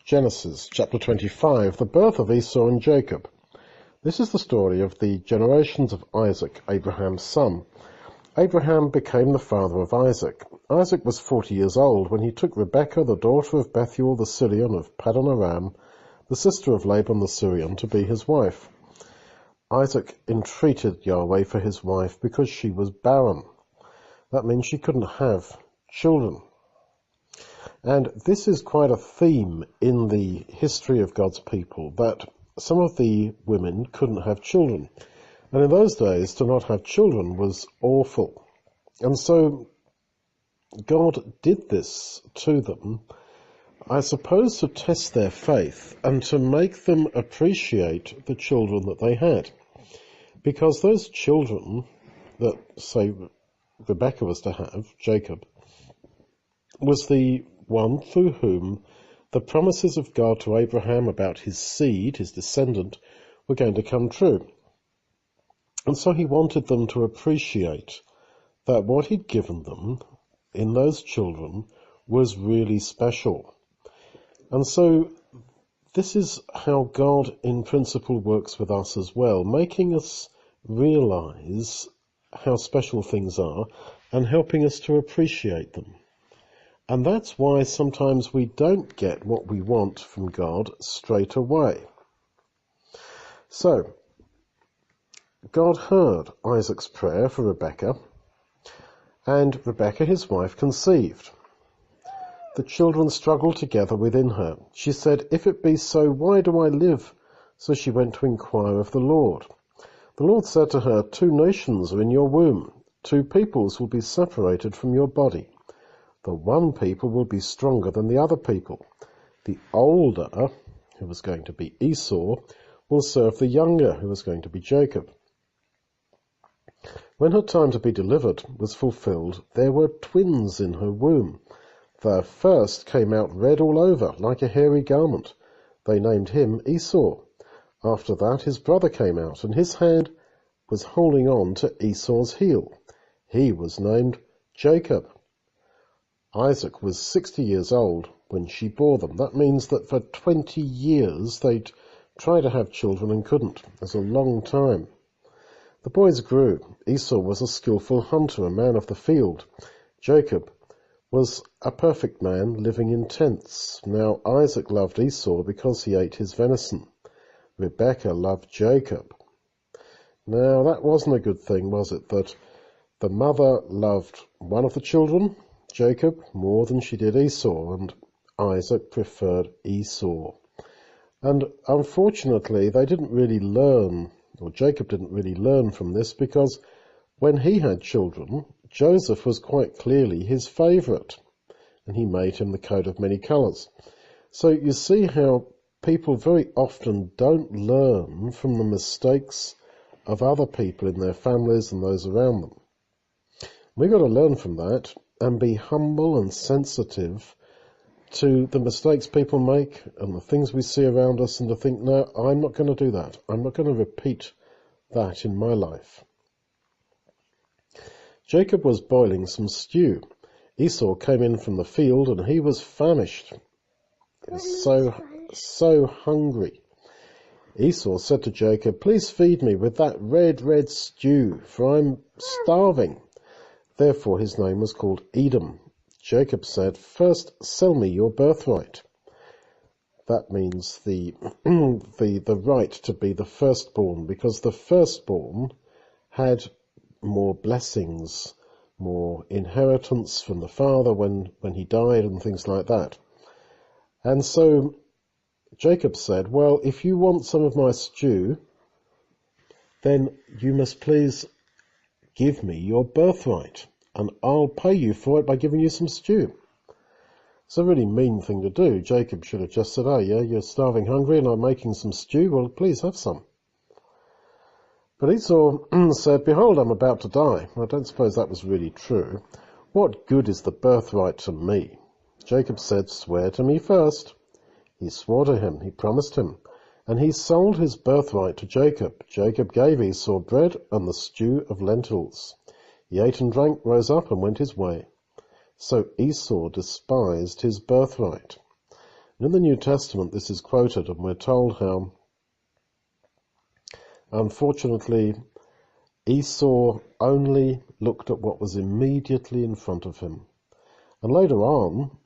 Genesis chapter 25, the birth of Esau and Jacob. This is the story of the generations of Isaac, Abraham's son. Abraham became the father of Isaac. Isaac was 40 years old when he took Rebekah, the daughter of Bethuel the Syrian of Paddan Aram, the sister of Laban the Syrian, to be his wife. Isaac entreated Yahweh for his wife because she was barren. That means she couldn't have children. And this is quite a theme in the history of God's people, that some of the women couldn't have children. And in those days, to not have children was awful. And so God did this to them, I suppose, to test their faith and to make them appreciate the children that they had. Because those children that, say, Rebekah was to have, Jacob, was the one through whom the promises of God to Abraham about his seed, his descendant, were going to come true. And so he wanted them to appreciate that what he'd given them in those children was really special. And so this is how God in principle works with us as well, making us realize how special things are and helping us to appreciate them. And that's why sometimes we don't get what we want from God straight away. So, God heard Isaac's prayer for Rebekah, and Rebekah, his wife, conceived. The children struggled together within her. She said, "If it be so, why do I live?" So she went to inquire of the Lord. The Lord said to her, "Two nations are in your womb. Two peoples will be separated from your body. The one people will be stronger than the other people. The older, who was going to be Esau, will serve the younger, who was going to be Jacob." When her time to be delivered was fulfilled, there were twins in her womb. The first came out red all over, like a hairy garment. They named him Esau. After that his brother came out, and his hand was holding on to Esau's heel. He was named Jacob. Isaac was 60 years old when she bore them. That means that for 20 years they'd try to have children and couldn't. It's a long time. The boys grew. Esau was a skillful hunter, a man of the field. Jacob was a perfect man living in tents. Now Isaac loved Esau because he ate his venison. Rebekah loved Jacob. Now that wasn't a good thing, was it, that the mother loved one of the children, Jacob, more than she did Esau, and Isaac preferred Esau. And unfortunately, they didn't really learn, or Jacob didn't really learn from this, because when he had children, Joseph was quite clearly his favourite, and he made him the coat of many colours. So you see how people very often don't learn from the mistakes of other people in their families and those around them. We've got to learn from that and be humble and sensitive to the mistakes people make and the things we see around us, and to think, no, I'm not going to do that. I'm not going to repeat that in my life. Jacob was boiling some stew. Esau came in from the field, and he was famished. He was so hungry. Esau said to Jacob, "Please feed me with that red stew, for I'm starving." Therefore his name was called Edom. Jacob said, "First sell me your birthright." That means the right to be the firstborn, because the firstborn had more blessings, more inheritance from the father when he died and things like that. And so Jacob said, "Well, if you want some of my stew, then you must please give me your birthright, and I'll pay you for it by giving you some stew." It's a really mean thing to do. Jacob should have just said, "Oh yeah, you're starving hungry and I'm making some stew, well please have some." But Esau said, "Behold, I'm about to die." I don't suppose that was really true. "What good is the birthright to me?" Jacob said, "Swear to me first." He swore to him, he promised him, and he sold his birthright to Jacob. Jacob gave Esau bread and the stew of lentils. He ate and drank, rose up, and went his way. So Esau despised his birthright. In the New Testament, this is quoted, and we're told how, unfortunately, Esau only looked at what was immediately in front of him. And later on,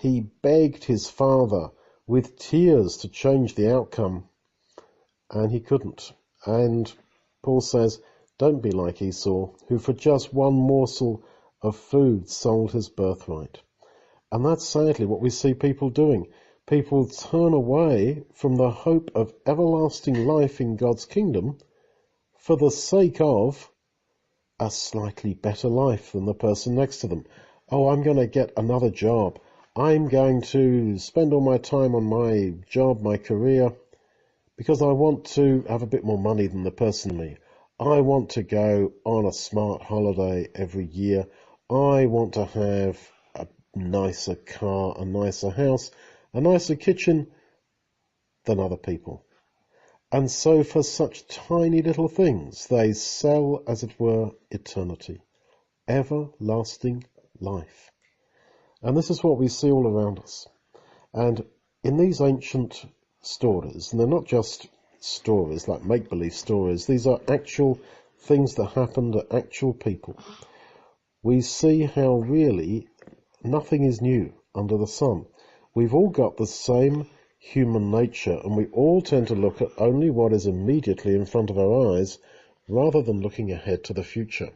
he begged his father with tears to change the outcome, and he couldn't. And Paul says, don't be like Esau, who for just one morsel of food sold his birthright. And that's sadly what we see people doing. People turn away from the hope of everlasting life in God's kingdom for the sake of a slightly better life than the person next to them. Oh, I'm going to get another job. I'm going to spend all my time on my job, my career, because I want to have a bit more money than the person me. I want to go on a smart holiday every year. I want to have a nicer car, a nicer house, a nicer kitchen than other people. And so for such tiny little things, they sell, as it were, eternity, everlasting life. And this is what we see all around us. And in these ancient stories, and they're not just stories like make-believe stories, these are actual things that happened to actual people. We see how really nothing is new under the sun. We've all got the same human nature, and we all tend to look at only what is immediately in front of our eyes rather than looking ahead to the future.